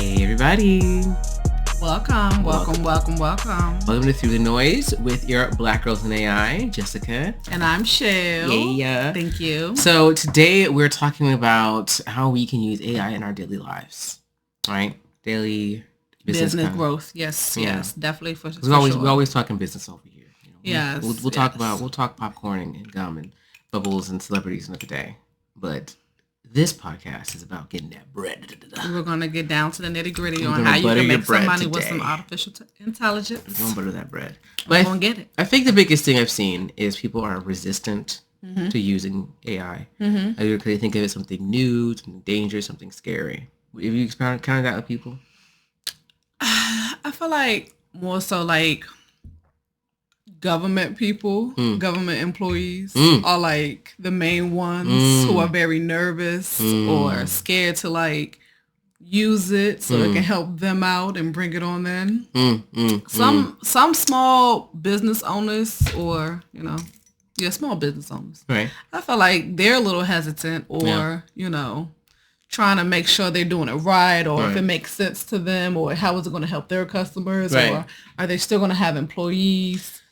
Hey everybody. Welcome Welcome to Through the Noise with your Black Girls in AI, Jessica. And I'm Shell. Yeah. Thank you. So today we're talking about how we can use AI in our daily lives. Right? Daily business growth. Yes, definitely for we're always talking business over here. We'll talk popcorn and gum and bubbles and celebrities another day. But this podcast is about getting that bread. We're going to get down to the nitty gritty on how you can make some money with some artificial intelligence. We're going to butter that bread. We're going to get it. I think the biggest thing I've seen is people are resistant to using AI. They think of it as something new, something dangerous, something scary. Have you encountered that with people? I feel like more so like government people, government employees are like the main ones who are very nervous or scared to like use it so it can help them out and bring it on in. Some small business owners or, small business owners. Right. I feel like they're a little hesitant or, trying to make sure they're doing it right or if it makes sense to them or how is it going to help their customers or are they still going to have employees?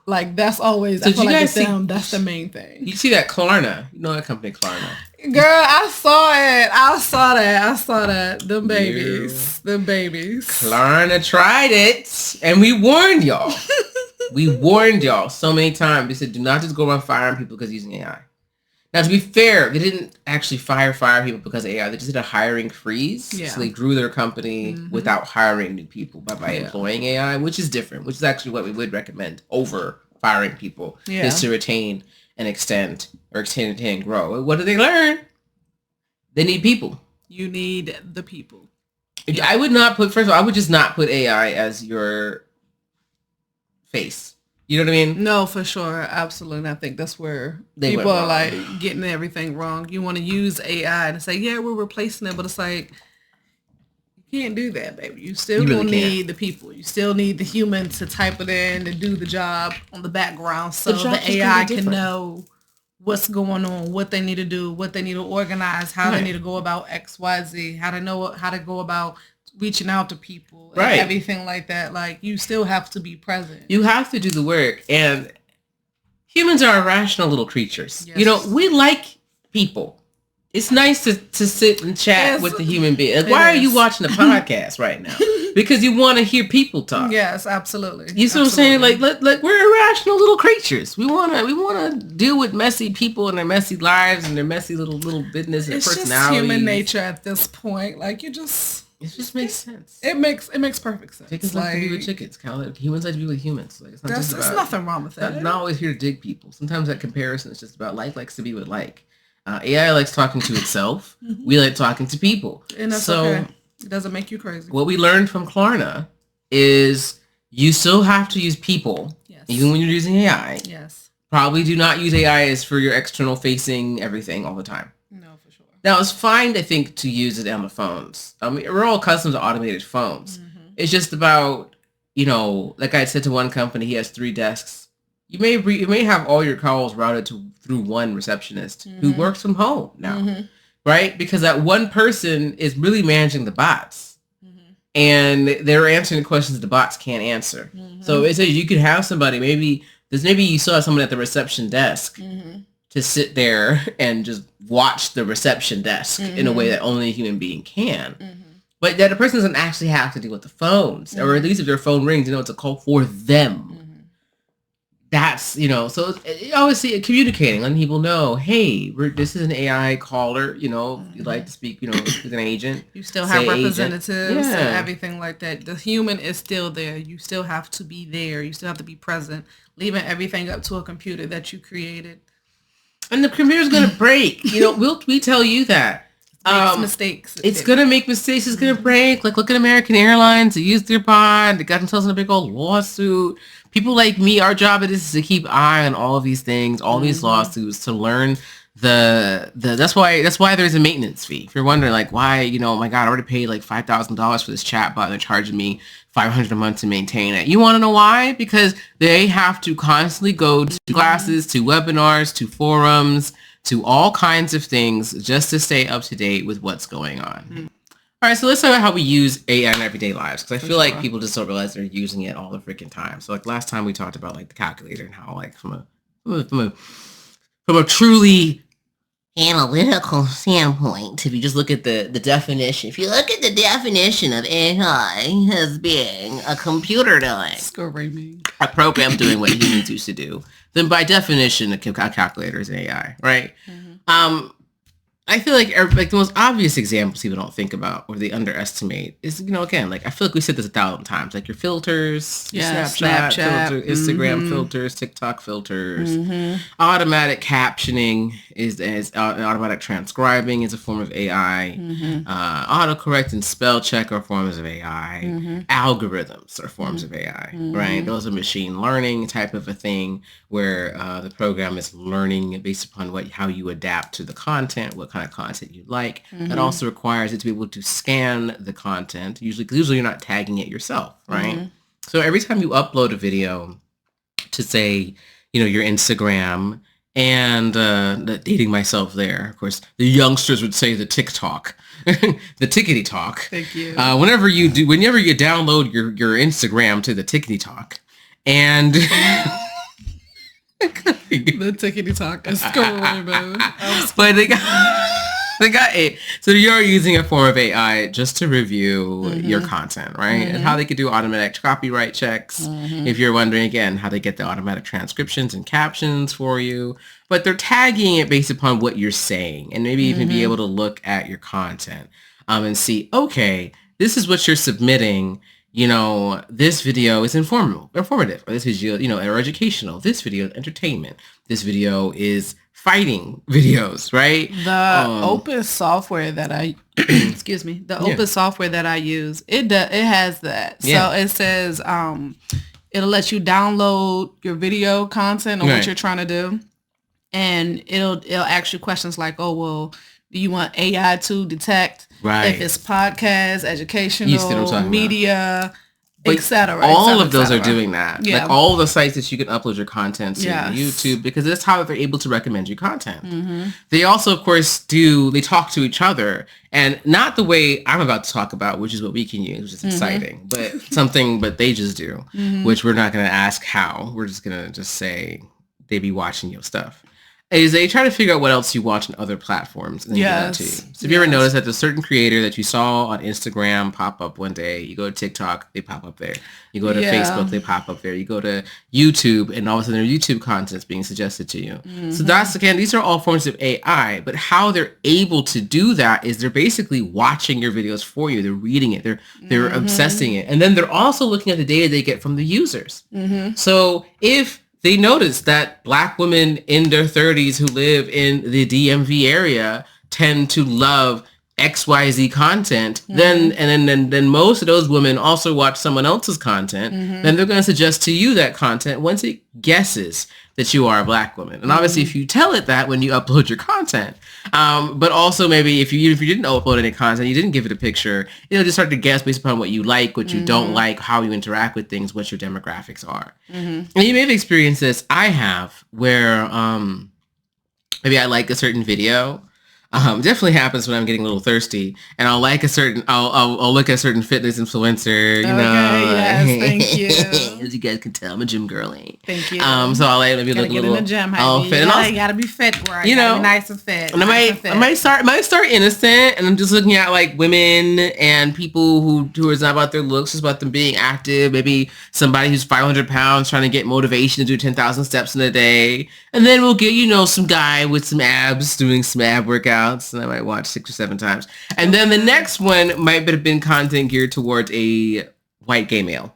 Like that's always I feel like with them that's the main thing. You see that Klarna? You know that company Klarna? Girl, I saw that. Them babies. Klarna tried it and we warned y'all. We warned y'all so many times. We said do not just go around firing people because using AI. Now, to be fair, they didn't actually fire people because of AI. They just did a hiring freeze. Yeah. So they grew their company without hiring new people by employing AI, which is different, which is actually what we would recommend over firing people, is to retain and extend and grow. What did they learn? They need people. You need the people. I would not put, first of all, I would just not put AI as your face. You know what I mean? No, for sure. Absolutely. I think that's where people are like getting everything wrong. You want to use AI and say, yeah, we're replacing it. But it's like, you can't do that, baby. You still really need the people. You still need the human to type it in, to do the job on the background so the AI can know what's going on, what they need to do, what they need to organize, how they need to go about X, Y, Z, how to know how to go about reaching out to people and everything like that. Like you still have to be present. You have to do the work, and humans are irrational little creatures. Yes. We like people. It's nice to sit and chat with the human being. Like, why are you watching a podcast right now? Because you want to hear people talk. Yes, absolutely. You see what I'm saying? Like we're irrational little creatures. We wanna deal with messy people and their messy lives and their messy little business and personalities. It's just human nature at this point. Like it just makes sense. It makes perfect sense. Chickens like to be with chickens. Kind of like humans like to be with humans. Like there's nothing wrong with that. Not always here to dig people. Sometimes that comparison is just about likes to be with like. AI likes talking to itself. We like talking to people. And that's okay. It doesn't make you crazy. What we learned from Klarna is you still have to use people, even when you're using AI. Yes. Probably do not use AI as for your external facing everything all the time. No, for sure. Now, it's fine, I think, to use it on the phones. I mean, we're all accustomed to automated phones. It's just about, like I said to one company, he has 3 desks. You may have all your calls routed through one receptionist who works from home now, right? Because that one person is really managing the bots. And they're answering the questions the bots can't answer. So it says you could have somebody, maybe you saw someone at the reception desk to sit there and just watch the reception desk in a way that only a human being can. But that a person doesn't actually have to deal with the phones, or at least if their phone rings, it's a call for them. That's, so you always see it communicating, letting people know, hey, this is an AI caller, you like to speak, with an agent. You still have representatives and everything like that. The human is still there. You still have to be there. You still have to be present, leaving everything up to a computer that you created. And the computer's going to break. We tell you that. Makes mistakes. It's going to make mistakes. It's going to break. Like, look at American Airlines. They used their bond. They got themselves in a big old lawsuit. People like me, our job is to keep eye on all of these things, all these lawsuits, to learn that's why there's a maintenance fee. If you're wondering, like, why, oh my God, I already paid like $5,000 for this chatbot and they're charging me $500 a month to maintain it. You want to know why? Because they have to constantly go to classes, to webinars, to forums, to all kinds of things just to stay up to date with what's going on. All right, so let's talk about how we use AI in everyday lives, because I feel like people just don't realize they're using it all the freaking time. So like last time we talked about like the calculator and how like from a truly analytical standpoint, if you just look at the definition, if you look at the definition of AI as being a computer doing, a program doing what humans used to do, then by definition, a calculator is an AI, right? Mm-hmm. I feel like the most obvious examples people don't think about or they underestimate is, again, like I feel like we said this 1,000 times, like your filters, Snapchat filters, Instagram filters, TikTok filters, automatic captioning is automatic transcribing is a form of AI, autocorrect and spell check are forms of AI, algorithms are forms of AI, right? Those are machine learning type of a thing where the program is learning based upon how you adapt to the content, what kind of content you like. That also requires it to be able to scan the content, usually you're not tagging it yourself, right? So every time you upload a video to say, your Instagram and dating myself there, of course, the youngsters would say the TikTok, the tickety talk. Thank you. Whenever you download your Instagram to the tickety talk and the tickety talk is going, but they got it. So you're using a form of AI just to review your content, right? And how they could do automatic copyright checks. If you're wondering, again, how they get the automatic transcriptions and captions for you. But they're tagging it based upon what you're saying and maybe even be able to look at your content and see, okay, this is what you're submitting. This video is informative, or this video, or educational. This video is entertainment. This video is fighting videos, right? The open software that I, excuse me, the open software that I use, it has that. So it says, it'll let you download your video content or what you're trying to do. And it'll ask you questions like, oh, well, do you want AI to detect if it's podcast, educational, media, etc. All of those are doing that. Yeah. Like all the sites that you can upload your content to YouTube, because that's how they're able to recommend you content. They also, of course, they talk to each other, and not the way I'm about to talk about, which is what we can use, which is exciting, but they just do, which we're not going to ask how. We're just going to say they be watching your stuff. Is they try to figure out what else you watch on other platforms and then give that to you. So if you ever noticed that there's a certain creator that you saw on Instagram pop up one day, you go to TikTok, they pop up there. You go to Facebook, they pop up there. You go to YouTube, and all of a sudden their YouTube content is being suggested to you. So that's, again, these are all forms of AI, but how they're able to do that is they're basically watching your videos for you. They're reading it. They're obsessing it. And then they're also looking at the data they get from the users. So if they noticed that Black women in their 30s who live in the DMV area tend to love XYZ content, then most of those women also watch someone else's content, then they're going to suggest to you that content once it guesses that you are a Black woman. And obviously if you tell it that when you upload your content, but also maybe if you didn't upload any content, you didn't give it a picture, it'll just start to guess based upon what you like, what you don't like, how you interact with things, what your demographics are. And you may have experienced this. I have, where maybe I like a certain video. Definitely happens when I'm getting a little thirsty, and I'll look at a certain fitness influencer, Yes, thank you. As you guys can tell, I'm a gym girly. Thank you. So I'll maybe look a little. In the gym, fit. You gotta be fit, right? You know, nice and fit. And I might start innocent, and I'm just looking at like women and people who is not about their looks, it's about them being active. Maybe somebody who's 500 pounds trying to get motivation to do 10,000 steps in a day, and then we'll get some guy with some abs doing some ab workouts. And I might watch 6 or 7 times. And then the next one might have been content geared towards a white gay male.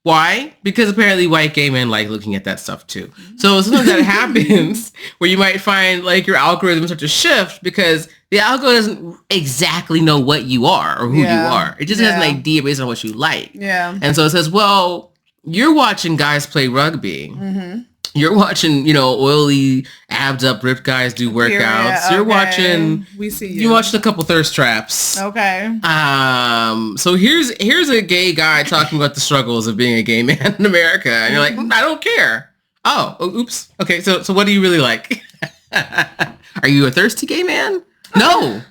Why? Because apparently white gay men like looking at that stuff too. So sometimes that happens where you might find like your algorithm start to shift because the algorithm doesn't exactly know what you are or who you are. It just has an idea based on what you like. Yeah. And so it says, well, you're watching guys play rugby. You're watching, oily, abs up, ripped guys do workouts. You're watching. We see you. You watched a couple thirst traps. Okay. So here's a gay guy talking about the struggles of being a gay man in America, and you're like, I don't care. Oh, oops. Okay. So what do you really like? Are you a thirsty gay man? No.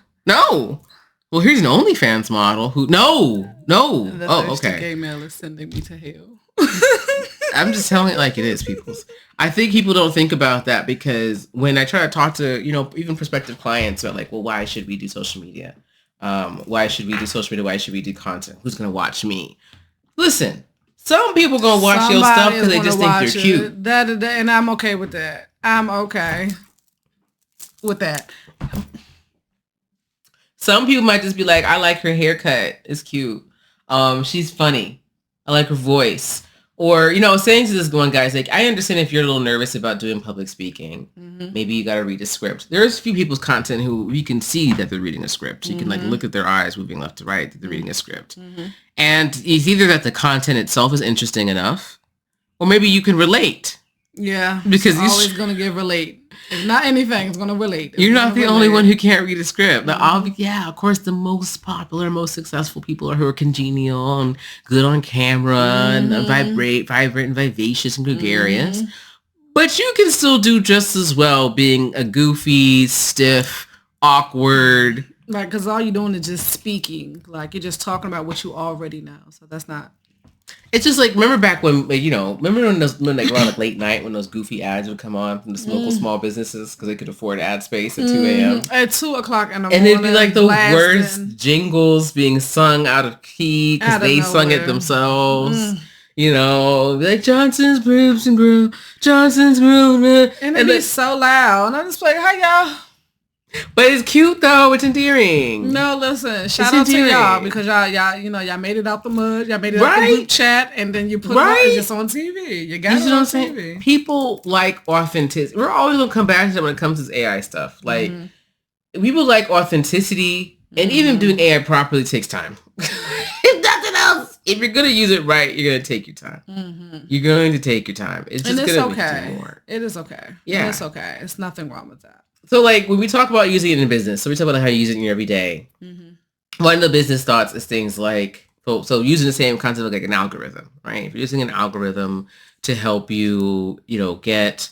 Well, here's an OnlyFans model who no. The thirsty gay male is sending me to hell. I'm just telling it like it is, people. I think people don't think about that because when I try to talk to, even prospective clients about like, well, why should we do social media? Why should we do social media? Why should we do content? Who's going to watch me? Listen, some people going to watch your stuff because they just think you're cute. And I'm okay with that. I'm okay with that. Some people might just be like, I like her haircut. It's cute. She's funny. I like her voice. Or, saying to this one guy's like, I understand if you're a little nervous about doing public speaking. Mm-hmm. Maybe you got to read a script. There's a few people's content who you can see that they're reading a script. You can look at their eyes moving left to right that they're reading a script. Mm-hmm. And it's either that the content itself is interesting enough or maybe you can relate. Yeah. Because it's always going to get relate. If not anything, it's going to relate. You're not the only one who can't read a script. Mm-hmm. Of course, the most popular, most successful people are who are congenial and good on camera and vibrant and vivacious and gregarious. Mm-hmm. But you can still do just as well being a goofy, stiff, awkward. Like, because all you're doing is just speaking. Like, you're just talking about what you already know. So that's not... It's just like, remember back when, remember when around like late night when those goofy ads would come on from the local small businesses because they could afford ad space at 2 a.m. At 2 o'clock in the morning. And it'd be like the worst jingles being sung out of key because they sung it themselves. Be like Johnson's Brews and Brew, Johnson's Brew. And it'd be so loud. And I'm just like, hi y'all. But it's cute though. It's endearing. No, listen. Shout out to y'all because y'all made it out the mud. Y'all made it out the group chat, and then you put it on, just on TV. You got it on TV. People like authenticity. We're always gonna come back to that when it comes to this AI stuff. Like people like authenticity, and even doing AI properly takes time. If nothing else, if you're gonna use it right, you're gonna take your time. Mm-hmm. You're going to take your time. It's just gonna be too more. It is okay. Yeah, it's okay. It's nothing wrong with that. So, like, when we talk about using it in business, so we talk about how you use it in your everyday. Mm-hmm. One of the business thoughts is things like, so using the same concept of like an algorithm, right? If you're using an algorithm to help you, get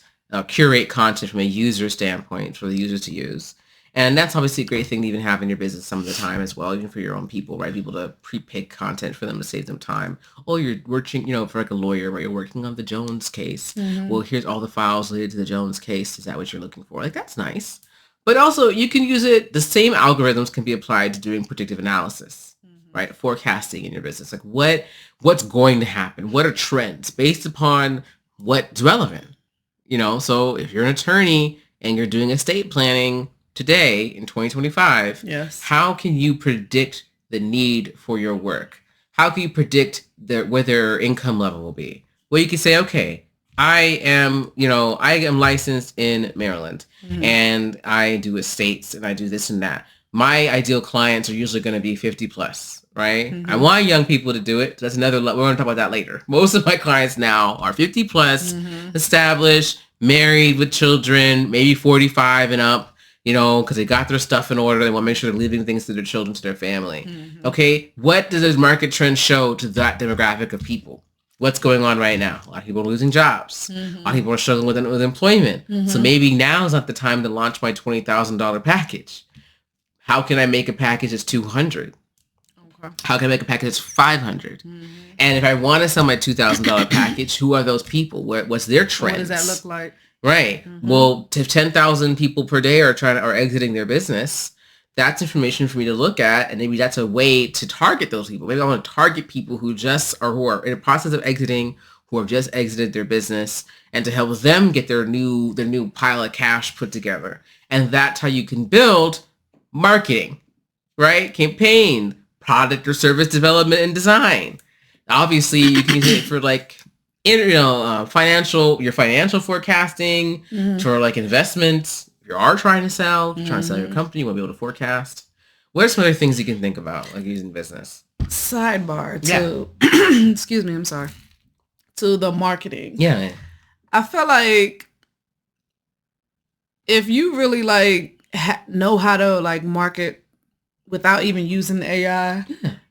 curate content from a user standpoint for the users to use. And that's obviously a great thing to even have in your business some of the time as well, even for your own people, right? People to pre-pick content for them to save them time. Oh, you're working, for like a lawyer, where you're working on the Jones case. Mm-hmm. Well, here's all the files related to the Jones case. Is that what you're looking for? Like, that's nice. But also, you can use it, the same algorithms can be applied to doing predictive analysis, right? Forecasting in your business. Like, what's going to happen? What are trends based upon what's relevant? So if you're an attorney and you're doing estate planning today in 2025, yes, how can you predict the need for your work? How can you predict where their income level will be? Well, you can say, okay, I am licensed in Maryland and I do estates and I do this and that. My ideal clients are usually going to be 50 plus, right? Mm-hmm. I want young people to do it. That's we're going to talk about that later. Most of my clients now are 50 plus, established, married with children, maybe 45 and up. Because they got their stuff in order. They want to make sure they're leaving things to their children, to their family. Mm-hmm. Okay, what does this market trend show to that demographic of people? What's going on right now? A lot of people are losing jobs. Mm-hmm. A lot of people are struggling with employment. Mm-hmm. So maybe now is not the time to launch my $20,000 package. How can I make a package that's $200? Okay. How can I make a package that's $500? Mm-hmm. And if I want to sell my $2,000 package, who are those people? What's their trends? What does that look like? Right. Mm-hmm. Well, if 10,000 people per day are exiting their business, that's information for me to look at, and maybe that's a way to target those people. Maybe I want to target people who are in the process of exiting, who have just exited their business, and to help them get their new pile of cash put together. And that's how you can build marketing, right? Campaign, product or service development and design. Obviously, you can use it for like financial forecasting, for like investments. If you are trying to sell, trying to sell your company, you want to be able to forecast. What are some other things you can think about, like using business? Sidebar to, excuse me, I'm sorry, to the marketing. Yeah. I feel like if you really like know how to like market without even using the AI,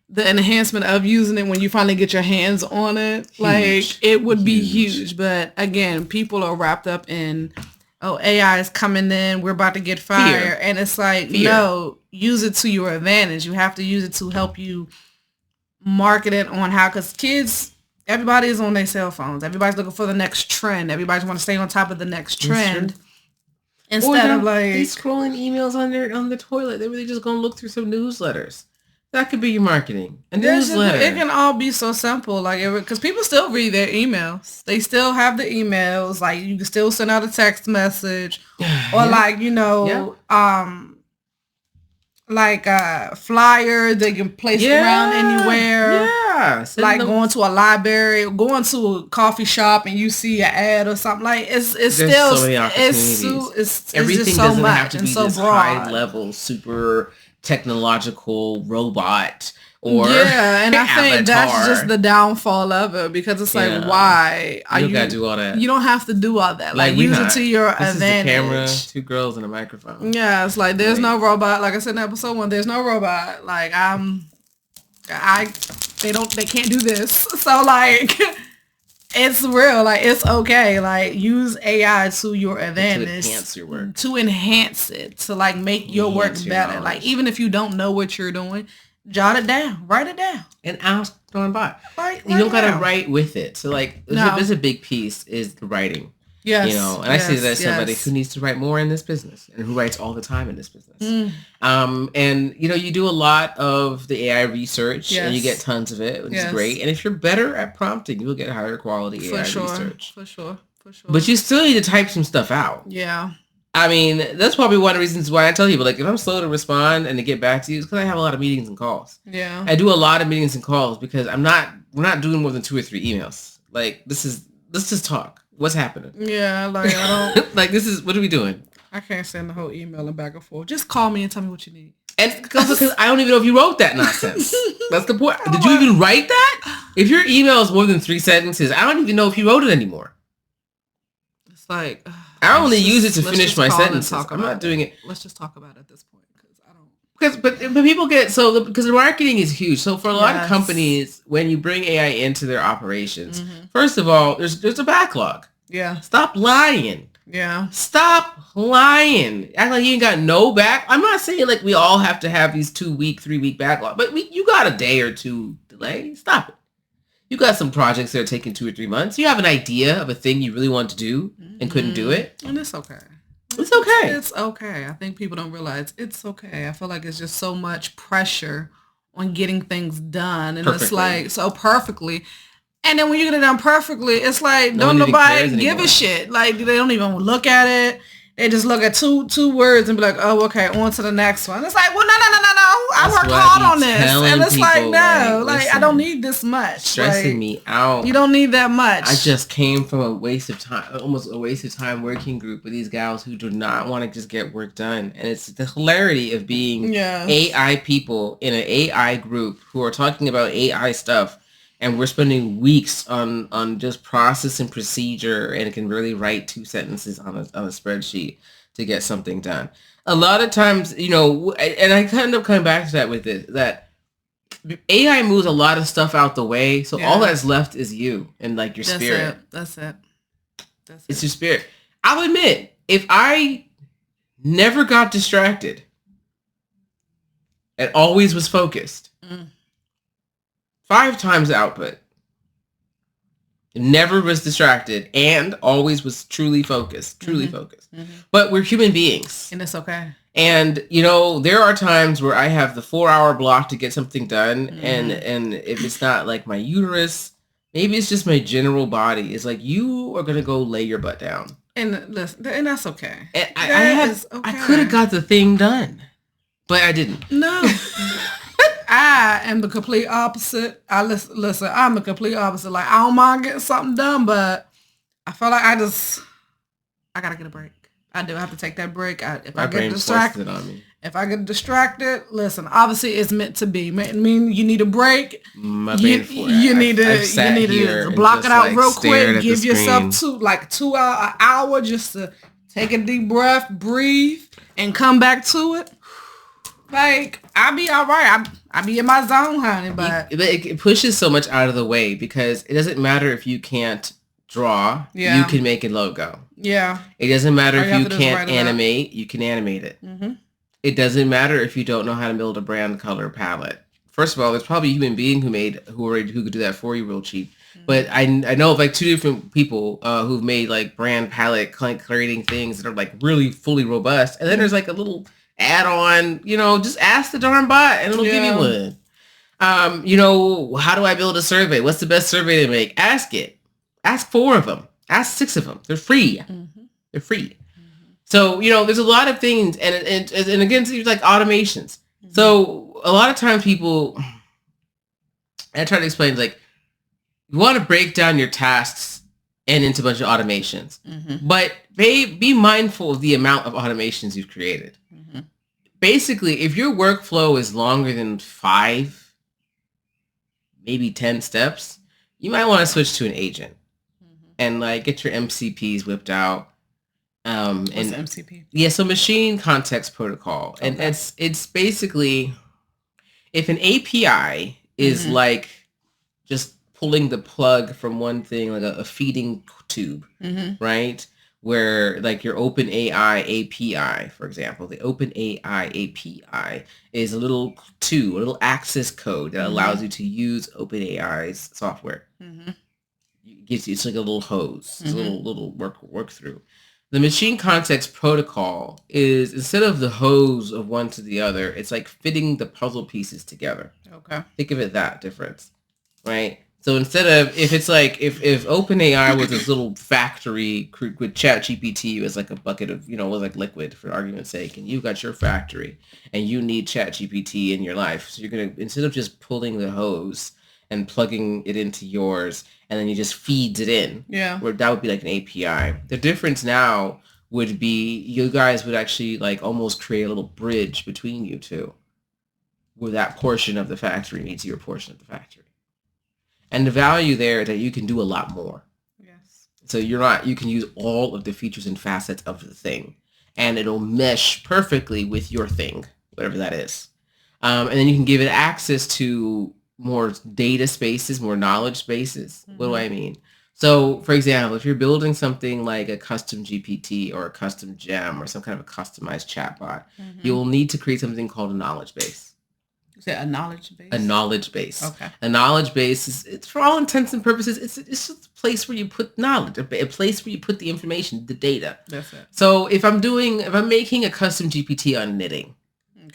the enhancement of using it when you finally get your hands on it, huge. Like it would be huge. But again, people are wrapped up in, oh, AI is coming in, we're about to get fired. Fear. And it's like, no, use it to your advantage. You have to use it to help you market it on how, because kids, everybody is on their cell phones. Everybody's looking for the next trend. Everybody's want to stay on top of the next trend. Instead of like... They scrolling emails on the toilet. They're really just going to look through some newsletters. That could be your marketing. A newsletter. It can all be so simple. Like, because people still read their emails. They still have the emails. Like, you can still send out a text message. Or like, you know, like a flyer they can place around anywhere. Yeah. Like going to a library, going to a coffee shop and you see an ad or something. Like, it's still... so many opportunities. It's everything just so doesn't much have to be so this broad. high level, super technological robot or and I think that's just the downfall of it, because it's like, why are you gotta do all that? You don't have to do all that. Like use it to your advantage. This is the camera, 2 girls and a microphone. Yeah, it's like there's no robot. Like I said in episode 1, there's no robot. Like they can't do this. So like it's real. Like it's okay. Like use AI to your advantage. To enhance your work. To enhance it. To like make your work better. Like even if you don't know what you're doing, jot it down. Write it down. And ask going by. You don't gotta write with it. So like there's a big piece is the writing. Yes. You know, and I say that as somebody who needs to write more in this business and who writes all the time in this business. And you know, you do a lot of the AI research and you get tons of it, which is great. And if you're better at prompting, you'll get higher quality AI research. For sure. But you still need to type some stuff out. Yeah. I mean, that's probably one of the reasons why I tell people, like, if I'm slow to respond and to get back to you, it's because I have a lot of meetings and calls. Yeah. I do a lot of meetings and calls because we're not doing more than 2 or 3 emails. Like, let's just talk. What's happening? Yeah, like, I don't... like, what are we doing? I can't send the whole email and back and forth. Just call me and tell me what you need. And because I don't even know if you wrote that nonsense. That's the point. Did you even write that? If your email is more than 3 sentences, I don't even know if you wrote it anymore. It's like... I only use it to finish my sentences. I'm not doing it. Let's just talk about it at this point, because I don't. But people get because the marketing is huge. So for a lot of companies, when you bring AI into their operations, first of all, there's a backlog. Yeah. Stop lying. Yeah. Stop lying. Act like you ain't got no back. I'm not saying like we all have to have these 2-week, 3-week backlog, but you got a day or 2 delay. Stop it. You got some projects that are taking 2 or 3 months. You have an idea of a thing you really want to do and couldn't do it. And it's okay. It's okay. It's okay. I think people don't realize it's okay. I feel like it's just so much pressure on getting things done. And it's like so perfectly. And then when you get it done perfectly, it's like, don't nobody give a shit. Like, they don't even look at it. They just look at two words and be like, oh, okay, on to the next one. It's like, well, no. I worked hard on this. And it's like, no, like, I don't need this much. Stressing me out. You don't need that much. I just came from a waste of time, almost a waste of time working group with these gals who do not want to just get work done. And it's the hilarity of being AI people in an AI group who are talking about AI stuff. And we're spending weeks on just process and procedure, and it can really write 2 sentences on a spreadsheet to get something done. A lot of times, you know, and I kind of come back to that with it, that AI moves a lot of stuff out the way, so all that's left is you and like your spirit. That's it. It's your spirit. I'll admit, if I never got distracted and always was focused, 5 times the output. Never was distracted and always was truly focused. But we're human beings. And it's okay. And, you know, there are times where I have the 4-hour block to get something done. And if it's not like my uterus, maybe it's just my general body. It's like, you are going to go lay your butt down. And listen, and that's okay. And I could have got the thing done, but I didn't. No. I am the complete opposite. Listen, I'm the complete opposite. Like, I don't mind getting something done, but I feel like I gotta get a break. I do have to take that break. If I get distracted, listen, obviously it's meant to be. I mean, you need a break. You need to block it out real quick. Give yourself 2 hour, an hour just to take a deep breath, breathe, and come back to it. Like, I'll be all right. I'll be in my zone, honey. But it pushes so much out of the way because it doesn't matter if you can't draw, you can make a logo. Yeah. It doesn't matter if you can't animate, you can animate it. It doesn't matter if you don't know how to build a brand color palette. First of all, there's probably a human being who could do that for you real cheap. But I know of like 2 different people who've made like brand palette creating things that are like really fully robust. And then there's like a little add-on, just ask the darn bot and it'll give you one. How do I build a survey? What's the best survey to make? Ask it. Ask 4 of them. Ask 6 of them. They're free. They're free. So, there's a lot of things. And again, it's like automations. So a lot of times people, I try to explain, like, you want to break down your tasks and into a bunch of automations. But be mindful of the amount of automations you've created. Basically, if your workflow is longer than 5, maybe 10 steps, you might want to switch to an agent and like get your MCPs whipped out. What's MCP? Yeah, so machine context protocol. And it's basically, if an API is like just pulling the plug from one thing, like a feeding tube, right? Where like your OpenAI API, for example, the OpenAI API is a little access code that allows you to use OpenAI's software. It's like a little hose, it's a little work through. The machine context protocol is, instead of the hose of one to the other, it's like fitting the puzzle pieces together. Okay. Think of it that difference, right? So instead of, if it's like, if OpenAI was this little factory with ChatGPT as like a bucket of, was like liquid for argument's sake, and you got your factory and you need ChatGPT in your life. So you're going to, instead of just pulling the hose and plugging it into yours, and then you just feeds it in. Yeah. Where that would be like an API. The difference now would be you guys would actually like almost create a little bridge between you two, where that portion of the factory meets your portion of the factory. And the value there is that you can do a lot more. Yes. So you can use all of the features and facets of the thing, and it'll mesh perfectly with your thing, whatever that is. And then you can give it access to more data spaces, more knowledge spaces. What do I mean? So, for example, if you're building something like a custom GPT or a custom gem or some kind of a customized chatbot, you'll need to create something called a knowledge base. You say a knowledge base? A knowledge base. Okay. A knowledge base is, it's for all intents and purposes, it's just a place where you put knowledge, a place where you put the information, the data. That's it. So if I'm making a custom GPT on knitting,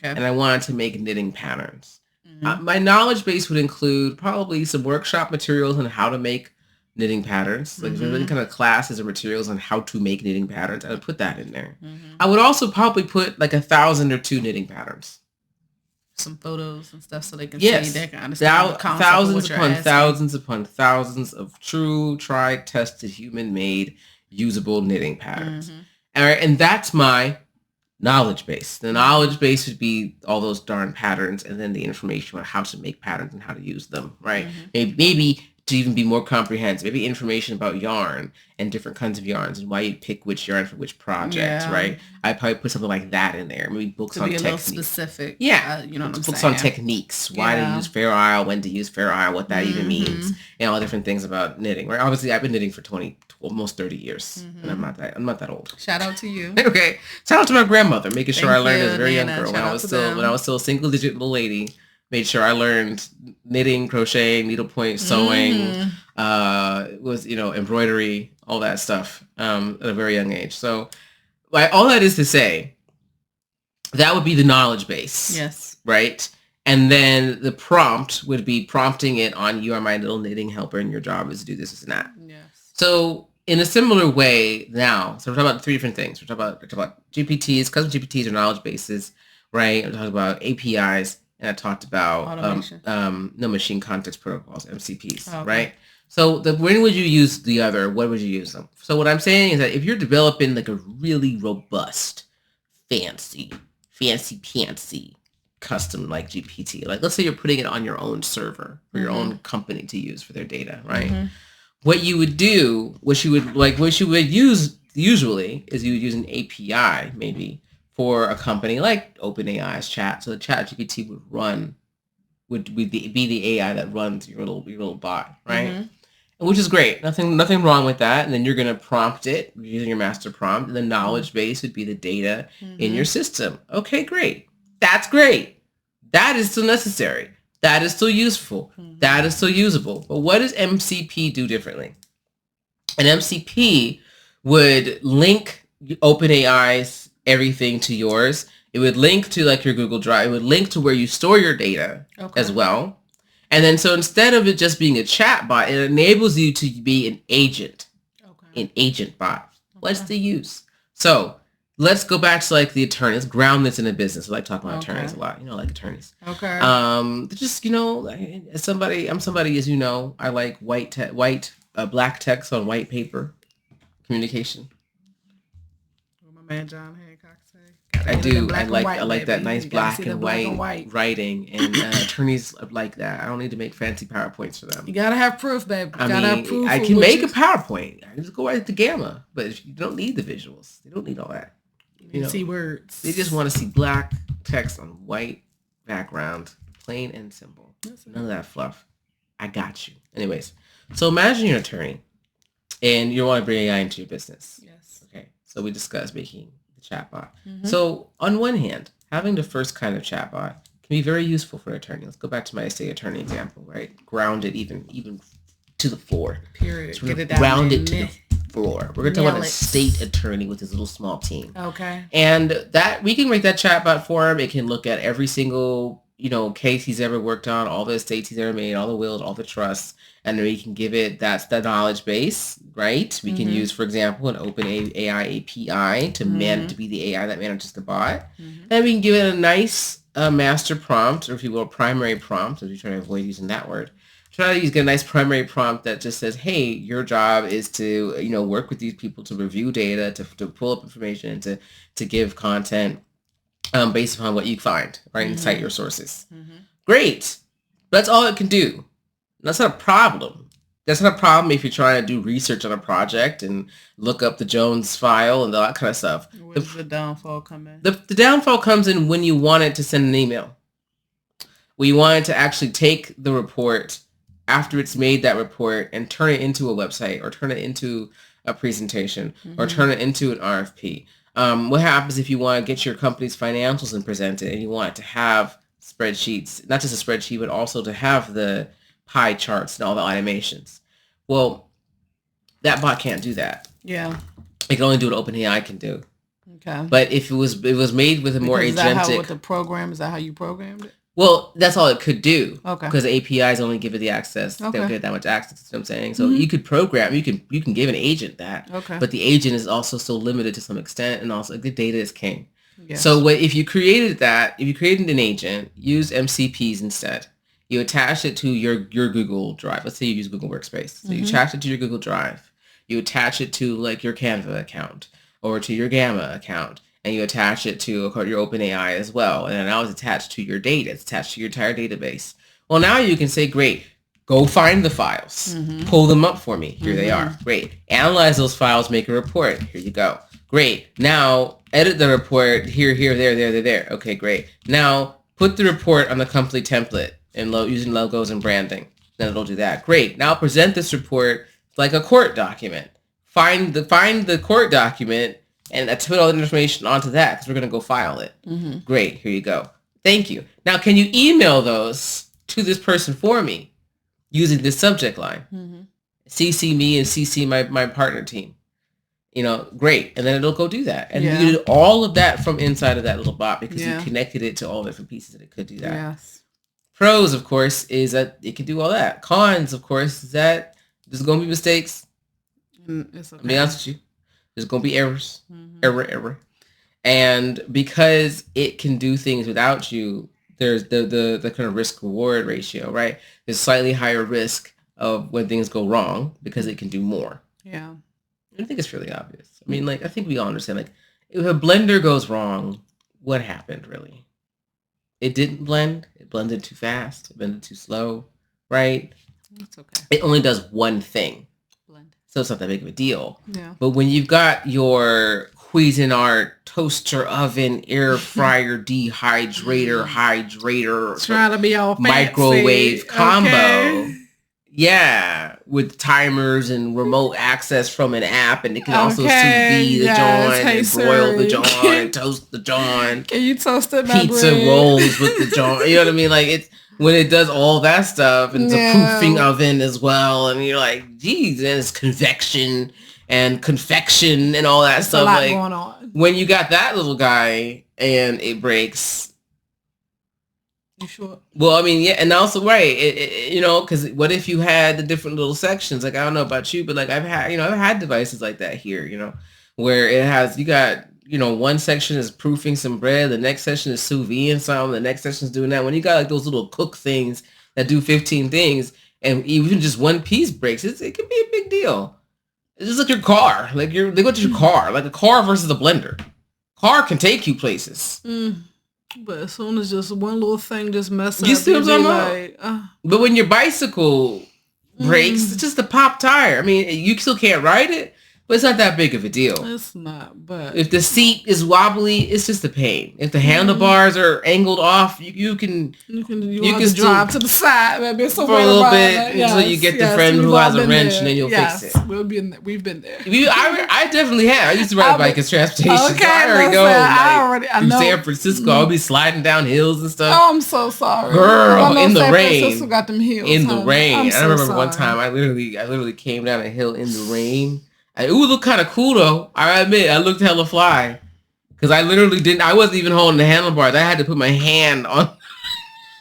and I wanted to make knitting patterns, my knowledge base would include probably some workshop materials on how to make knitting patterns. Like if there's any kind of classes or materials on how to make knitting patterns, I would put that in there. I would also probably put like 1,000 or 2 knitting patterns. Some photos and stuff so they can see, they can understand thousands upon thousands upon thousands of true, tried, tested, human-made, usable knitting patterns. All right, and that's my knowledge base. The knowledge base would be all those darn patterns, and then the information about how to make patterns and how to use them, right? Maybe to even be more comprehensive, maybe information about yarn and different kinds of yarns and why you pick which yarn for which project, right? I'd probably put something like that in there. Maybe books on technique. To be a little specific. Yeah. Books on techniques. Why to use Fair Isle, when to use Fair Isle, what that even means, and all different things about knitting, right? Obviously, I've been knitting for almost 30 years, and I'm not that old. Shout out to you. Okay. Shout out to my grandmother, making sure I learned as a very young girl when I was still a single digit little lady. Made sure I learned knitting, crocheting, needlepoint, sewing, embroidery, all that stuff at a very young age. So all that is to say, that would be the knowledge base. Yes. Right? And then the prompt would be prompting it on, you are my little knitting helper and your job is to do this and that. Yes. So in a similar way now, so we're talking about 3 different things. We're talking about GPTs, custom GPTs or knowledge bases, right? We're talking about APIs. And I talked about machine context protocols, MCPs, right? So when would you use the other? What would you use them? So what I'm saying is that if you're developing like a really robust, fancy custom like GPT, like let's say you're putting it on your own server for your own company to use for their data, right? What you would do, what you would use usually is you would use an API maybe for a company like OpenAI's chat. So the ChatGPT would be the AI that runs your little bot, right? which is great. Nothing wrong with that. And then you're going to prompt it using your master prompt. And the knowledge base would be the data in your system. Okay, great. That's great. That is still necessary. That is still useful. That is still usable. But what does MCP do differently? An MCP would link OpenAI's everything to yours. It would link to like your Google Drive. It would link to where you store your data as well. And then so instead of it just being a chat bot, it enables you to be an agent. An agent bot. What's the use? So let's go back to like the attorneys. Ground this in a business. I like talking about attorneys a lot. Like attorneys. Okay. Just as somebody, as you know, I like black text on white paper communication. What my man John Hancock say. I do. I like that nice black and white writing, and attorneys like that. I don't need to make fancy PowerPoints for them. You gotta have proof, babe. I can make a PowerPoint. I just go right to Gamma, but if you don't need the visuals, they don't need all that. You see words. They just want to see black text on white background, plain and simple. None of that fluff. I got you. Anyways, so imagine you're an attorney, and you want to bring AI into your business. Yes. Okay. So we discussed making chatbot. So on one hand, having the first kind of chatbot can be very useful for an attorney. Let's go back to my estate attorney example, right? Ground it even to the floor. Period. So get it down. Ground it to the floor. We're going to talk about a state attorney with his little small team. Okay. And that we can make that chatbot for him. It can look at every single case he's ever worked on, all the estates he's ever made, all the wills, all the trusts, and then we can give it, that's the knowledge base, right? We can use, for example, an open AI API to be the AI that manages the bot. And we can give it a nice master prompt, or if you will, primary prompt, as we try to avoid using that word. Try to get a nice primary prompt that just says, hey, your job is to, work with these people to review data, to pull up information, to give content based upon what you find, right? And cite your sources. Great. That's all it can do. That's not a problem. That's not a problem if you're trying to do research on a project and look up the Jones file and all that kind of stuff. Where does the downfall come in? The downfall comes in when you want it to send an email. We want it to actually take the report after it's made that report and turn it into a website or turn it into a presentation or turn it into an RFP. What happens if you want to get your company's financials and present it and you want it to have spreadsheets, not just a spreadsheet, but also to have the pie charts and all the automations? Well, that bot can't do that. Yeah. It can only do what OpenAI can do. Okay. But if it was made with a more agentic... Is that how you programmed it? Well, that's all it could do. Okay. Because APIs only give it the access. Okay. They don't get that much access. That's what I'm saying. So you could program, you can give an agent that. Okay. But the agent is also still limited to some extent, and also the data is king. Yes. So if you created an agent, use MCPs instead. You attach it to your Google Drive. Let's say you use Google Workspace. So you attach it to your Google Drive. You attach it to like your Canva account or to your Gamma account. And you attach it to your OpenAI as well. And now it's attached to your data. It's attached to your entire database. Well, now you can say, great, go find the files. Pull them up for me. Here they are. Great. Analyze those files. Make a report. Here you go. Great. Now, edit the report. Here, there. Okay, great. Now, put the report on the complete template and using logos and branding. Then it'll do that. Great. Now, present this report like a court document. Find the court document and let's put all the information onto that because we're going to go file it. Great. Here you go. Thank you. Now, can you email those to this person for me using this subject line? CC me and CC my partner team. Great. And then it'll go do that. And you did all of that from inside of that little bot because you connected it to all the different pieces that it could do that. Yes. Pros, of course, is that it can do all that. Cons, of course, is that there's going to be mistakes. It's okay. I'll be honest with you. There's going to be errors. Error. And because it can do things without you, there's the kind of risk-reward ratio, right? There's slightly higher risk of when things go wrong because it can do more. Yeah. I think it's really obvious. I mean, I think we all understand, if a blender goes wrong, what happened, really? It didn't blend. It blended too fast. It blended too slow, right? It's okay. It only does one thing. Blend. So it's not that big of a deal. Yeah. But when you've got your Cuisinart toaster oven, air fryer, hydrator, trying to be all fancy. microwave combo, Yeah, with timers and remote access from an app, and it can also sous vide the joint and broil the joint and toast the joint. Can you toast it? Pizza rolls with the joint. You know what I mean? Like it's when it does all that stuff, and it's a proofing oven as well, and you're like, geez, and it's convection and confection and all that stuff. A lot like going on. When you got that little guy and it breaks. You sure? Well, I mean, yeah, and also, right, because what if you had the different little sections? Like, I don't know about you, but like I've had devices like that here, where it has, you got, one section is proofing some bread, the next section is sous vide some, the next section is doing that. When you got like those little cook things that do 15 things, and even just one piece breaks, it can be a big deal. It's just like your car, like they go to your car, like a car versus a blender. Car can take you places. But as soon as just one little thing just messes up, you see what I'm talking about? But when your bicycle breaks, it's just a pop tire. I mean, you still can't ride it, but it's not that big of a deal. It's not, but... If the seat is wobbly, it's just a pain. If the handlebars are angled off, you can drive to the side, maybe for a little bit until you get the friend who has a wrench, and then you'll fix it. We've been there. I definitely have. I used to ride a bike as transportation. Okay, so I already know. I know. San Francisco, I'll be sliding down hills and stuff. Oh, I'm so sorry, girl. In the rain. Francisco got them hills. In the rain. I remember one time I literally came down a hill in the rain. It would look kind of cool though. I admit, I looked hella fly because I literally I wasn't even holding the handlebars. I had to put my hand on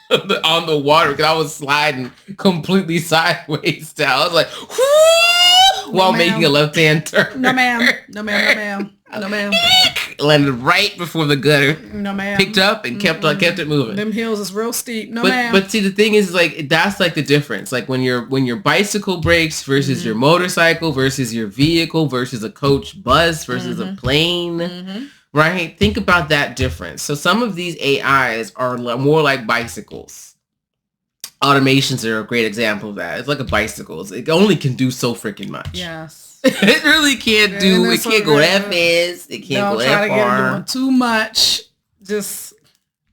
the water because I was sliding completely sideways down. I was like, while making a left-hand turn. No ma'am. Landed right before the gutter. No ma'am. Picked up and kept it moving. Them hills is real steep. No ma'am. But see, the thing is, like, that's like the difference. Like when your bicycle breaks versus your motorcycle versus your vehicle versus a coach bus versus a plane, right? Think about that difference. So some of these AIs are more like bicycles. Automations are a great example of that. It's like a bicycle. It only can do so freaking much. Yes. It really can't do. It can't go that fast. It can't go that far. Doing too much. Just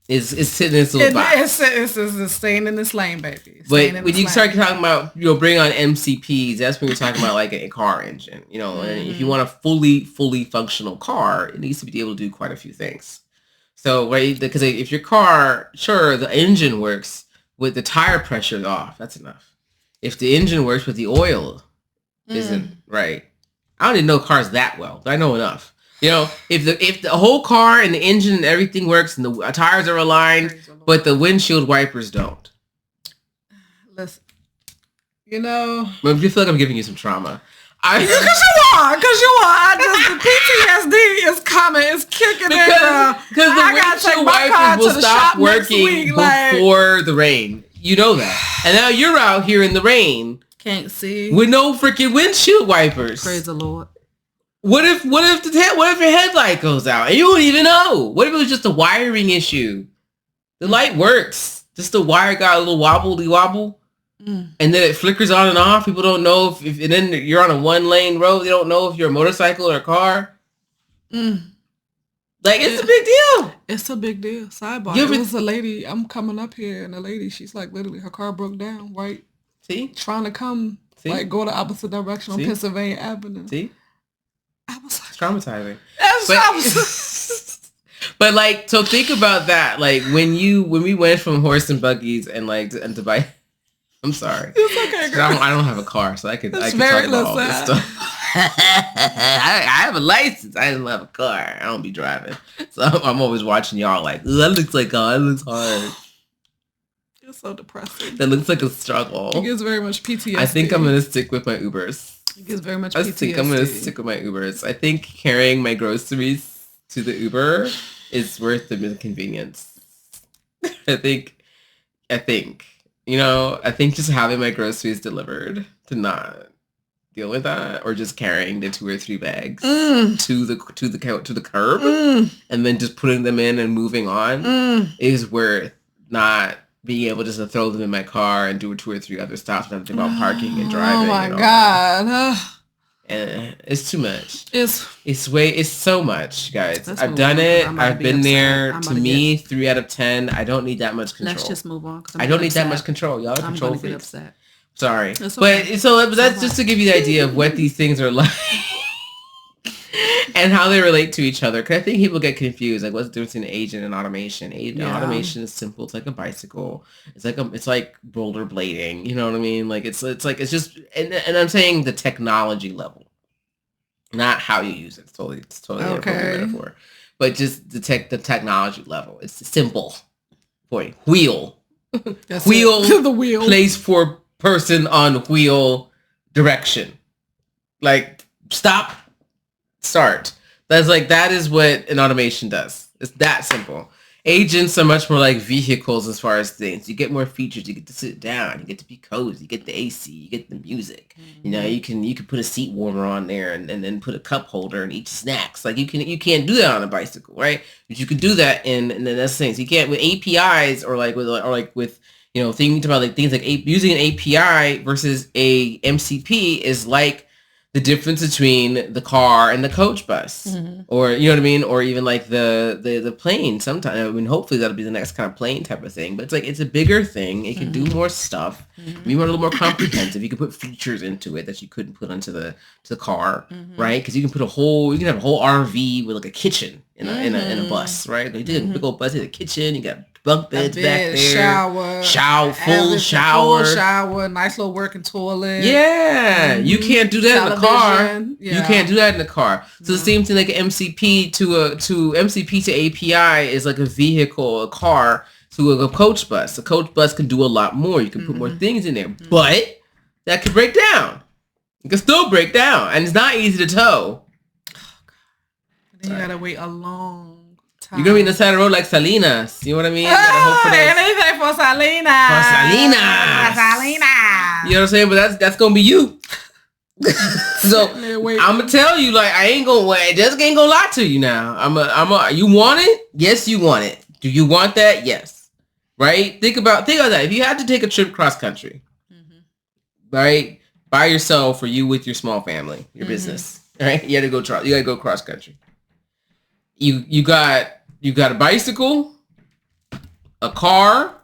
it's sitting in its little box. It's staying in this lane, baby. But when you start talking about bring on MCPs, that's when you're talking about like a car engine. And if you want a fully functional car, it needs to be able to do quite a few things. So right, because if your car, sure, the engine works with the tire pressure off, that's enough. If the engine works with the oil isn't right. I don't even know cars that well, but I know enough. If the whole car and the engine and everything works and the tires are aligned, but the windshield wipers don't. Listen, I feel like I'm giving you some trauma. Because you are. The PTSD is coming. It's kicking in. Because the windshield wipers will stop working before the rain. You know that. And now you're out here in the rain. Can't see with no freaking windshield wipers. Praise the Lord. What if your headlight goes out and you don't even know? What if it was just a wiring issue? The light works. Just the wire got a little wobble, and then it flickers on and off. People don't know if and then you're on a 1-lane road. They don't know if you're a motorcycle or a car. Like it's a big deal. It's a big deal. Sidebar. It was a lady. I'm coming up here, and the lady, she's like literally her car broke down. Right. See? Trying to come, like, go the opposite direction on Pennsylvania Avenue. See? I was like... It's traumatizing. But, like, so think about that. Like, when we went from horse and buggies and to bike... I'm sorry. It's okay, girl. I don't have a car, so I could talk about all this stuff. I have a license. I don't have a car. I don't be driving. So I'm always watching y'all like, that looks like it looks hard. It's so depressing. That looks like a struggle. It gives very much PTSD. I think I'm going to stick with my Ubers. It gives very much PTSD. I think I'm going to stick with my Ubers. I think carrying my groceries to the Uber is worth the inconvenience. I think, just having my groceries delivered to not deal with that, or just carrying the 2 or 3 bags to the curb and then just putting them in and moving on is worth not being able just to throw them in my car and do 2 or 3 other stops and think about parking and driving. Oh my God. And it's too much. It's so much, guys. I've done it. I've been there. To me, 3 out of 10. I don't need that much control. Let's just move on. I don't need that much control. Y'all are control freaks. Get upset. Sorry. But so that's just to give you the idea of what these things are like and how they relate to each other. Because I think people get confused. Like, what's the difference between agent and automation? Automation is simple. It's like a bicycle. It's like rollerblading. You know what I mean? Like, it's just, and I'm saying the technology level, not how you use it. It's totally an appropriate metaphor. But just the technology level. It's simple. Boy, wheel. Wheel. The wheel. Place for person on wheel direction. Like, stop, start. That is what an automation does. It's that simple. Agents are much more like vehicles as far as things. You get more features. You get to sit down. You get to be cozy. You get the AC. You get the music. Mm-hmm. You know, you can put a seat warmer on there and then put a cup holder and eat snacks. Like, you can't do that on a bicycle, right? But you can do that in that's things. You can't with APIs or with you know, thinking about like things like using an API versus a MCP is like the difference between the car and the coach bus, or you know what I mean, or even like the plane. Sometimes, I mean, hopefully that'll be the next kind of plane type of thing. But it's like it's a bigger thing. It can do more stuff. Be a little more comprehensive. You can put features into it that you couldn't put onto the car, right? Because you can have a whole RV with like a kitchen in a bus, right? Like, you did a big old bus in a kitchen. You got bunk beds back there, full shower, nice little working toilet. Yeah, you can't do that in the car. Yeah. You can't do that in the car. So the same thing, like an MCP to API is like a vehicle, a car to a coach bus. A coach bus can do a lot more. You can put more things in there, but that can break down. It can still break down, and it's not easy to tow. Then you gotta wait a long time. You're gonna be in the side of the road like Salinas. You know what I mean? Anything for Salinas. For Salinas. You know what I'm saying? But that's gonna be you. So I'm gonna tell you, like, I ain't gonna wait. Just ain't gonna lie to you now. You want it? Yes, you want it. Do you want that? Yes. Right? Think about that. If you had to take a trip cross country, right, by yourself or you with your small family, your business, right? You gotta go cross country. You got a bicycle, a car,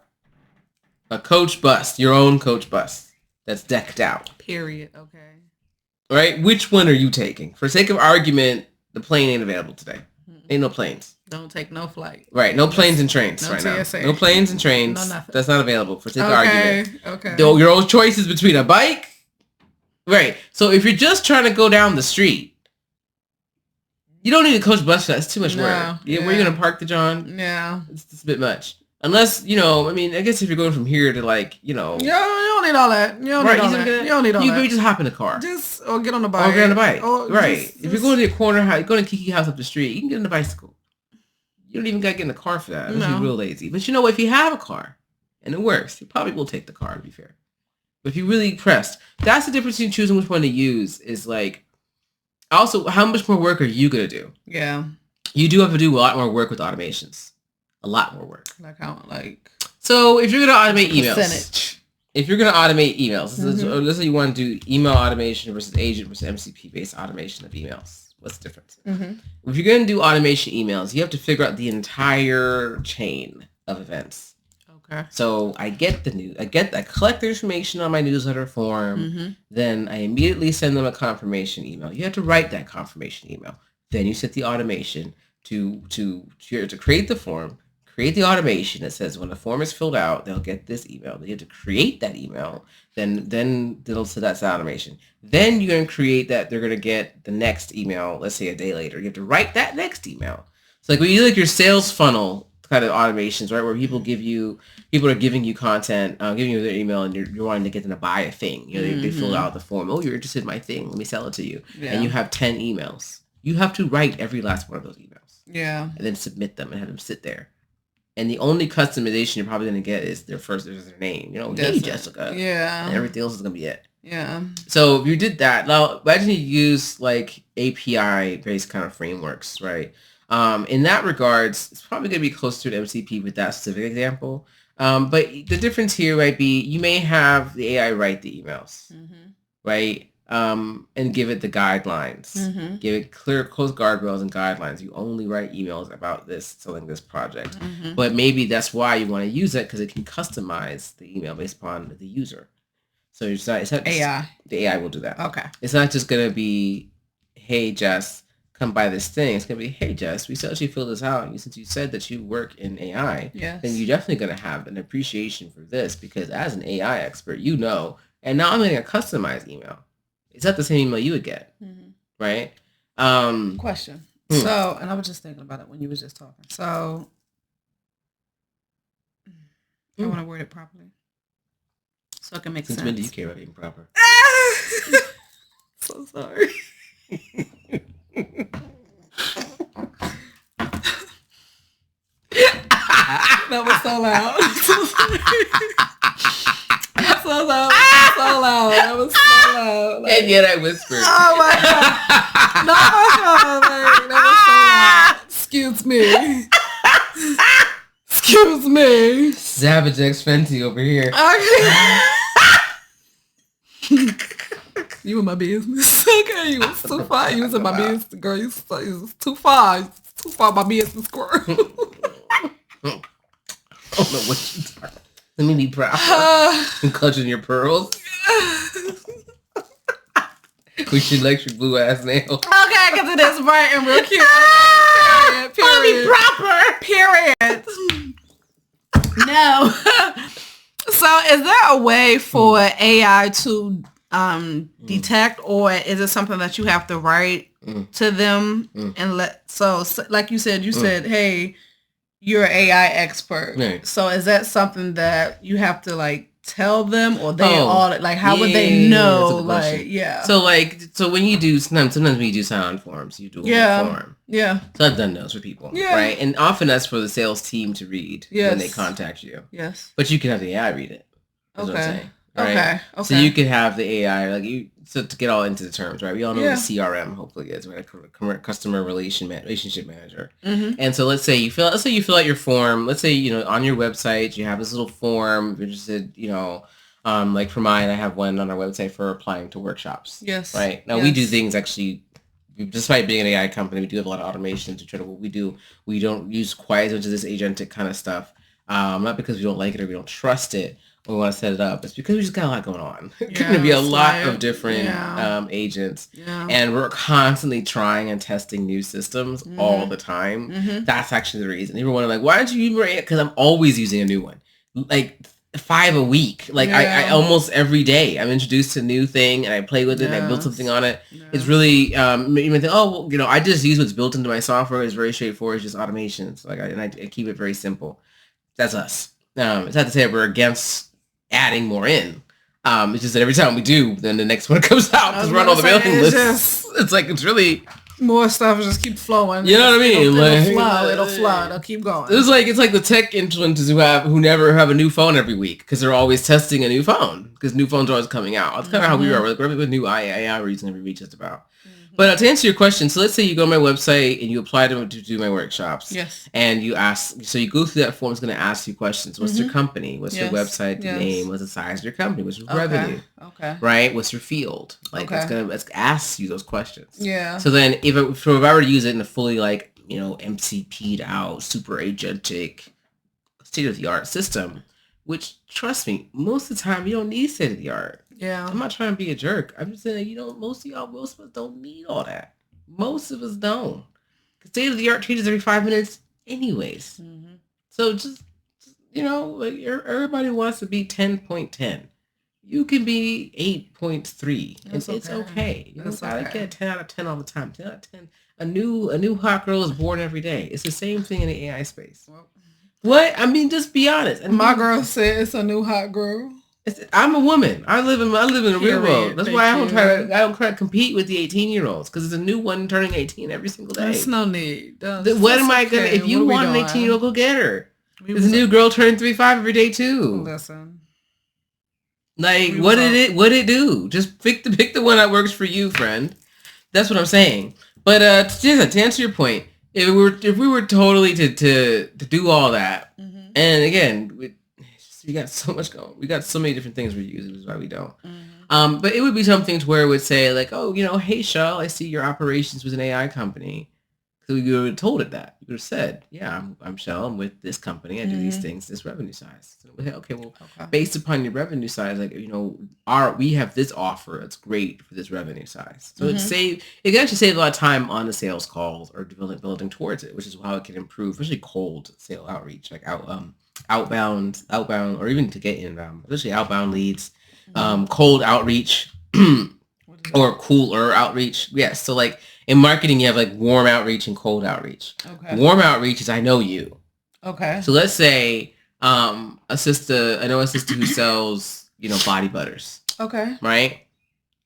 a coach bus, your own coach bus that's decked out. Period. Okay. Right? Which one are you taking? For sake of argument, the plane ain't available today. Ain't no planes. Don't take no flight. Right. No planes and trains right TSA. Now. No planes and trains. No nothing. That's not available for sake of argument. Okay. Though your own choice is between a bike. Right. So if you're just trying to go down the street, you don't need a coach bus. That's too much work. Yeah. Where are you going to park the John? Yeah. It's a bit much. Unless, you know, I mean, I guess if you're going from here to like, you know. You don't need all that. You don't need all that. You just hop in the car. Or get on the bike. If you're going to your corner house, you're going to Kiki house up the street, you can get on the bicycle. You don't even got to get in the car for that. Unless you're real lazy. But you know what? If you have a car and it works, you probably will take the car, to be fair. But if you're really pressed, that's the difference between choosing which one to use is like, also, how much more work are you going to do? Yeah. You do have to do a lot more work with automations. A lot more work. So if you're going to automate emails. Let's say you want to do email automation versus agent versus MCP-based automation of emails. What's the difference? If you're going to do automation emails, you have to figure out the entire chain of events. Okay. So I collect the information on my newsletter form. Then I immediately send them a confirmation email. You have to write that confirmation email. Then you set the automation to create the form, create the automation that says when the form is filled out, they'll get this email. Then you have to create that email. Then they'll set that's the automation. Then you're going to create that they're going to get the next email, let's say a day later. You have to write that next email. So like when you do like your sales funnel kind of automations, right, where people are giving you content, giving you their email, and you're wanting to get them to buy a thing. You know, they fill out the form. Oh, you're interested in my thing. Let me sell it to you. Yeah. And you have 10 emails. You have to write every last one of those emails. Yeah. And then submit them and have them sit there. And the only customization you're probably going to get is their name. You know, hey, Jessica. Yeah. And everything else is going to be it. Yeah. So if you did that, now imagine you use like API-based kind of frameworks, right? In that regards, it's probably going to be closer to MCP with that specific example. But the difference here might be you may have the AI write the emails, right? And give it the guidelines. Give it clear, close guardrails and guidelines. You only write emails about this, selling this project. But maybe that's why you want to use it, because it can customize the email based upon the user. So it's not AI. The AI will do that. Okay. It's not just going to be, hey, Jess, come buy this thing. It's going to be, hey, Jess, we saw you fill this out. And since you said that you work in AI, then you're definitely going to have an appreciation for this because as an AI expert, you know, and now I'm getting a customized email. It's not the same email you would get, right? Question. So, and I was just thinking about it when you was just talking. So, I want to word it properly. So it can make sense. Since when do you care about being proper? So sorry. That was so loud. So loud. So loud. That was so loud. Like, and yet I whispered. Oh my God. No, like, that was so loud. Excuse me. Excuse me. Savage X Fenty over here. Okay. You in my business. Okay, you was too far. You was in my business, girl. You was too far. Too far my business, girl. I don't know what you're talking about. Let me be proud. And clutching your pearls. We should lecture blue ass nails. Okay, because it is bright and real cute. Period. Period. No. So is there a way for AI to detect, or is it something that you have to write to them and so like you said, hey, you're an AI expert. Right. So is that something that you have to like tell them, or they all like how would they know? Like So when you do sometimes when you do sign-on forms, you do a form. Yeah. So I've done those for people. Yeah. Right. And often that's for the sales team to read when they contact you. Yes. But you can have the AI read it. That's what I'm saying. Right? Okay. So you could have the AI so to get all into the terms, right? We all know what a CRM hopefully is, right? A customer relationship manager. And so let's say you fill out your form. Let's say, on your website you have this little form. If you're interested, like for mine, I have one on our website for applying to workshops. Yes. Right. Now we do things actually. Despite being an AI company, we do have a lot of automation to try to what we do. We don't use quite as much of this agentic kind of stuff. Not because we don't like it or we don't trust it. We want to set it up. It's because we just got a lot going on. There's going to be a lot of different agents. Yeah. And we're constantly trying and testing new systems all the time. That's actually the reason. People want to why aren't you using it? Because I'm always using a new one. Like 5 a week. I almost every day I'm introduced to a new thing and I play with it and I build something on it. It's really, you may think, I just use what's built into my software. It's very straightforward. It's just automations. I keep it very simple. That's us. It's not to say that we're against adding more in. It's just that every time we do, then the next one comes out because we're on all the mailing lists. It's really more stuff just keep flowing. You know what I mean? It'll flow. It'll keep going. It's like the tech influencers who never have a new phone every week because they're always testing a new phone because new phones are always coming out. That's kind of how we are. We're with new AI we're using every week just about. But to answer your question, so let's say you go on my website and you apply to do my workshops. Yes. And you ask, so you go through that form, it's going to ask you questions. What's your company? What's your website name? What's the size of your company? What's your revenue? Okay. Right? What's your field? It's ask you those questions. Yeah. So then if I were to use it in a fully MCP'd out, super agentic, state-of-the-art system, which, trust me, most of the time you don't need state-of-the-art. Yeah. I'm not trying to be a jerk. I'm just saying, most of us don't need all that. Most of us don't. State-of-the-art changes every 5 minutes anyways. So just everybody wants to be 10.10. You can be 8.3. And it's okay. You don't gotta get 10 out of 10 all the time. 10 out of 10. A new hot girl is born every day. It's the same thing in the AI space. What? I mean, just be honest. My girl said it's a new hot girl. I'm a woman. I live in the real world. That's why I don't try to compete with the 18-year-olds because there's a new one turning 18 every single day. There's no need. What am I gonna? If you want an 18-year-old, go get her. There's a new girl turning 35 every day too. Listen. What did it do? Just pick the one that works for you, friend. That's what I'm saying. But to answer your point, if we were totally to do all that, and again. We got so much going. We got so many different things we're using, which is why we don't. But it would be some things where it would say hey, Shell, I see your operations was an AI company. So you would have told it that. You would have said, yeah, I'm Shell. I'm with this company. I do these things, this revenue size. So, okay, well, based upon your revenue size, like, we have this offer that's great for this revenue size. So it can actually save a lot of time on the sales calls or building towards it, which is how it can improve, especially cold sale outreach, like outbound, or even to get inbound, especially outbound leads, cold outreach, or cooler outreach. Yes. So like in marketing, you have like warm outreach and cold outreach. Okay. Warm outreach is I know you. Okay. So let's say a sister who sells, body butters. Okay. Right?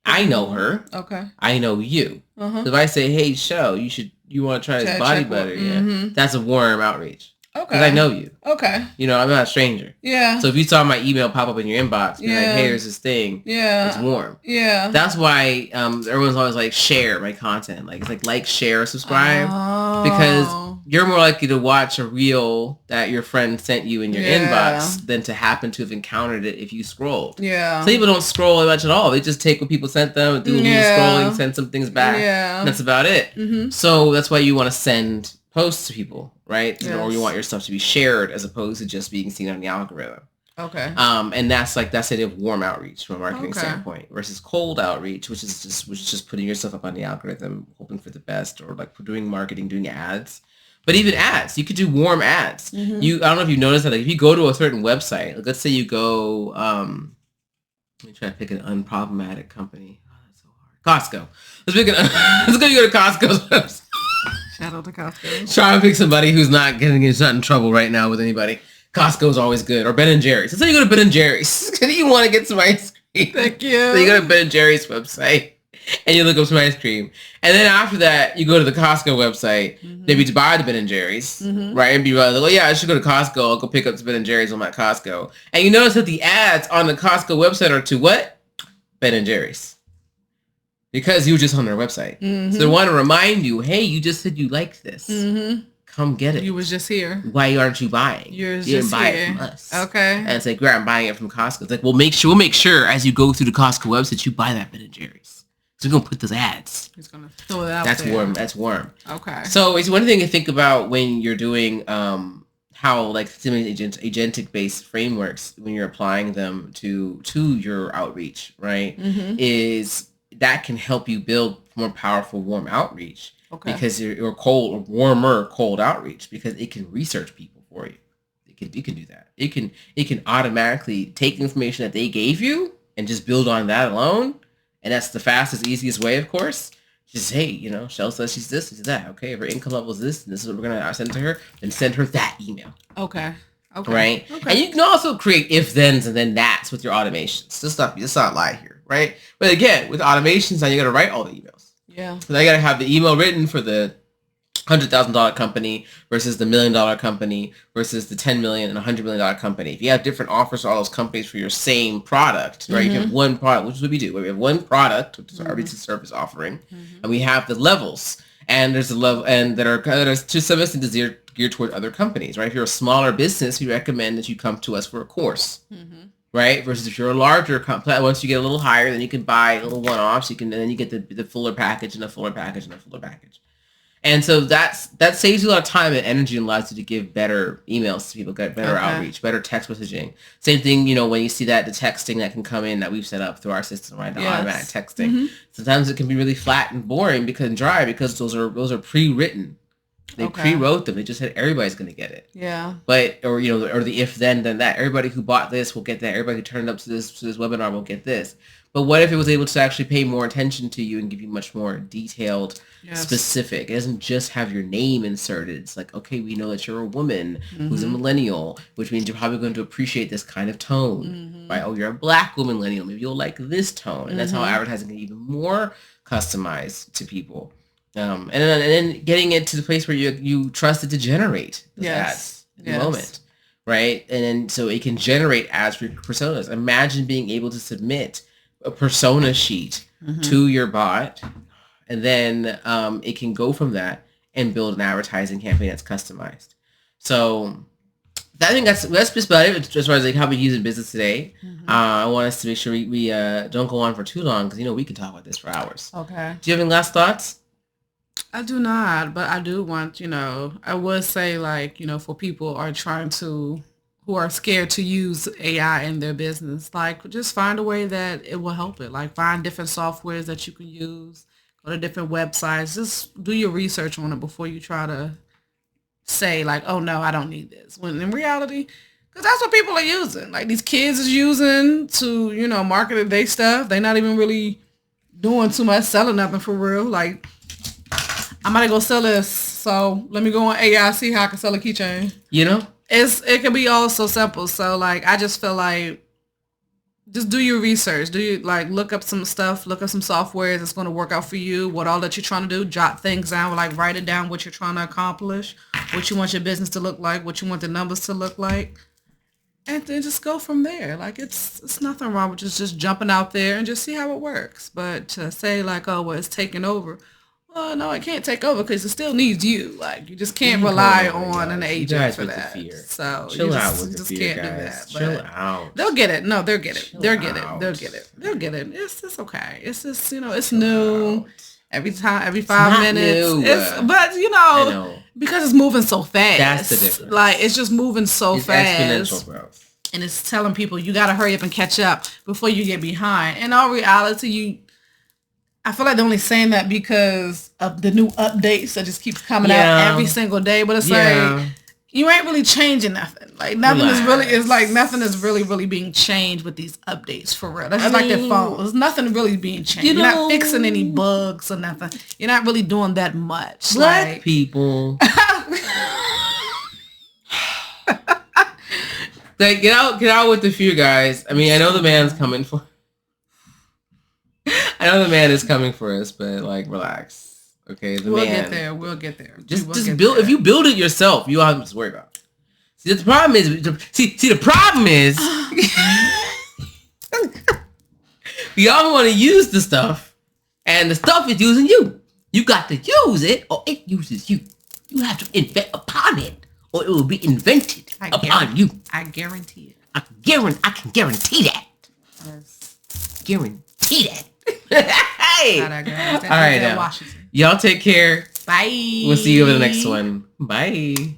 I know her. Okay. I know you. Uh-huh. So if I say, hey, Shell, you want to try this body butter? Yeah. That's a warm outreach. Okay. Because I know you. Okay. I'm not a stranger. Yeah. So if you saw my email pop up in your inbox, be like, hey, there's this thing. Yeah. It's warm. Yeah. That's why everyone's always like, share my content. Like, it's like, share, subscribe. Oh. Because you're more likely to watch a reel that your friend sent you in your inbox than to happen to have encountered it if you scrolled. Yeah. So people don't scroll much at all. They just take what people sent them, do a little scrolling, send some things back. Yeah. And that's about it. Mm-hmm. So that's why you want to send posts to people, right? Yes. Or you want your stuff to be shared as opposed to just being seen on the algorithm. Okay. And that's the idea of warm outreach from a marketing standpoint versus cold outreach, which is just putting yourself up on the algorithm, hoping for the best, or like doing marketing, doing ads. But even ads, you could do warm ads. Mm-hmm. I don't know if you've noticed that. Like if you go to a certain website, like let's say you go, let me try to pick an unproblematic company. Oh, that's so hard. Costco. Let's go to Costco's website. Shout out to Costco. Try to pick somebody who's not in trouble right now with anybody. Costco's always good. Or Ben & Jerry's. Let's say you go to Ben & Jerry's. You want to get some ice cream. Thank you. So you go to Ben & Jerry's website and you look up some ice cream. And then after that, you go to the Costco website, maybe to buy the Ben & Jerry's, right? And be like, oh yeah, I should go to Costco. I'll go pick up some Ben & Jerry's on my Costco. And you notice that the ads on the Costco website are to what? Ben & Jerry's. Because you were just on their website. Mm-hmm. So they want to remind you, hey, you just said you liked this. Mm-hmm. Come get it. You was just here. Why aren't you buying? You didn't buy it from us. Okay. And it's like, I'm buying it from Costco. It's like, we'll make sure as you go through the Costco website, you buy that Ben & Jerry's. So we're going to put those ads. He's going to throw it out there. That's warm. Okay. So it's one thing to think about when you're doing how like agentic based frameworks, when you're applying them to your outreach, right, is that can help you build more powerful warm outreach. Okay. Because you're warmer cold outreach, because it can research people for you. You can do that. It can automatically take the information that they gave you and just build on that alone. And that's the fastest, easiest way, of course. Just, hey, Shell says she's this, she's that. Okay, if her income level is this, and this is what we're going to send to her, then send her that email. Okay. Okay. Right? Okay. And you can also create if-thens and then that's with your automations. Let's not lie here, right? But again, with automations, now you got to write all the emails. Yeah. So now you got to have the email written for the $100,000 company versus the $1 million company versus the $10 million and $100 million company. If you have different offers for all those companies for your same product, right? You have one product, which is what we do. We have one product, which is our business service offering, and we have the levels. And there's a level, and that are to some extent geared toward other companies, right? If you're a smaller business, we recommend that you come to us for a course, right? Versus if you're a larger company, once you get a little higher, then you can buy a little one-offs. And then you get the fuller package and a fuller package and a fuller package. And so that saves you a lot of time and energy and allows you to give better emails to people, get better outreach, better text messaging. Same thing, when you see the texting that can come in that we've set up through our system, right? The automatic texting. Sometimes it can be really flat and boring and dry because those are pre-written. They pre-wrote them. They just said everybody's going to get it. Yeah. But or the if then that. Everybody who bought this will get that. Everybody who turned up to this webinar will get this. But what if it was able to actually pay more attention to you and give you much more detailed, specific? It doesn't just have your name inserted. It's like, okay, we know that you're a woman who's a millennial, which means you're probably going to appreciate this kind of tone, right? Oh, you're a black woman millennial. Maybe you'll like this tone. And that's how advertising can be even more customized to people. And then getting it to the place where you trust it to generate those ads in the moment, right? And then so it can generate ads for your personas. Imagine being able to submit a persona sheet to your bot, and then it can go from that and build an advertising campaign that's customized. So I think that's just about it as far as like how we use it in business today. I want us to make sure we don't go on for too long because we can talk about this for hours. Okay. Do you have any last thoughts? I do not, but I do want, I would say like, for people who are scared to use AI in their business, like just find a way that it will help it. Like find different softwares that you can use, go to different websites, just do your research on it before you try to say like, oh no, I don't need this. When in reality, because that's what people are using. Like these kids is using to, market their stuff. They're not even really doing too much, selling nothing for real. Like, I'm gonna go sell this, so let me go on AI, see how I can sell a keychain. It can be all so simple. So like, I just feel like just do your research. Look up some stuff, look up some software that's going to work out for you, what all that you're trying to do, jot things down, like write it down, what you're trying to accomplish, what you want your business to look like, what you want the numbers to look like. And then just go from there. Like it's nothing wrong with just jumping out there and just see how it works. But to say like, oh, well, it's taking over. Well, no, it can't take over because it still needs you. Like you just can't rely on an agent for that. So chill out with the fear, can't guys. do that. Chill out. They'll get it. No, they'll get it. They'll get it. They'll get it. It's okay. It's just it's new. Every 5 minutes. But because it's moving so fast. That's the difference. Like it's just moving so fast. Exponential growth. And it's telling people you got to hurry up and catch up before you get behind. In all reality, I feel like they're only saying that because of the new updates that just keep coming out every single day. But it's like you ain't really changing nothing. Like nothing is really being changed with these updates for real. That's just like their phone. There's nothing really being changed. You're not fixing any bugs or nothing. You're not really doing that much. Black people. Like get out with the fear, guys. I mean, I know the man's coming for. I know the man is coming for us, but like, relax. Okay, we'll get there. Just build. If you build it yourself, you don't have to worry about it. See, the problem is. The problem is. Y'all want to use the stuff, and the stuff is using you. You got to use it, or it uses you. You have to invent upon it, or it will be invented upon you. I guarantee it. I can guarantee that. Yes. Guarantee that. Hey. All right, y'all take care. Bye. We'll see you over the next one. Bye.